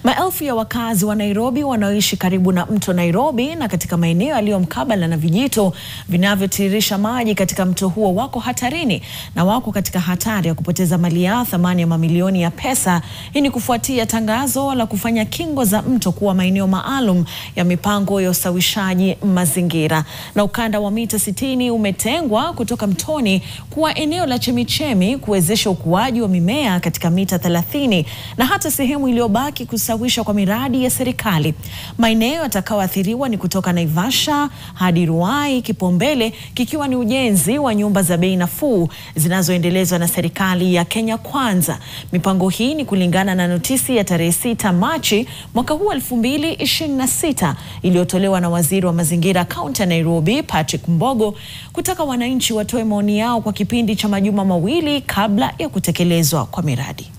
Maelfu ya wakazi wa Nairobi wanaoishi karibu na mto Nairobi na katika maeneo yaliyo mkabala na vijito vinavyotiririsha maji katika mto huo wako hatarini na wako katika hatari ya kupoteza mali yao thamani ya mamilioni ya pesa. Hii ni kufuatia tangazo la kufanya kingo za mto kuwa maeneo maalum ya mipango ya usawishaji mazingira. Na ukanda wa mita 60 umetengwa kutoka mtoni kuwa eneo la chemichemi kuwezesha ukuaji wa mimea katika mita 30 na hata sehemu iliyobaki kusawishwa kwa miradi ya serikali. Maeneo yatakayoathiriwa ni kutoka Naivasha hadi Ruai, kipaumbele kikiwa ni ujenzi wa nyumba za bei nafuu zinazoendelezwa na serikali ya Kenya Kwanza. Mipango hii ni kulingana na notisi ya tarehe 6 Machi mwaka huu 2026 iliyotolewa na waziri wa mazingira kaunti ya Nairobi Patrick Mbogo kutaka wananchi watoe maoni yao kwa kipindi cha majuma mawili kabla ya kutekelezwa kwa miradi.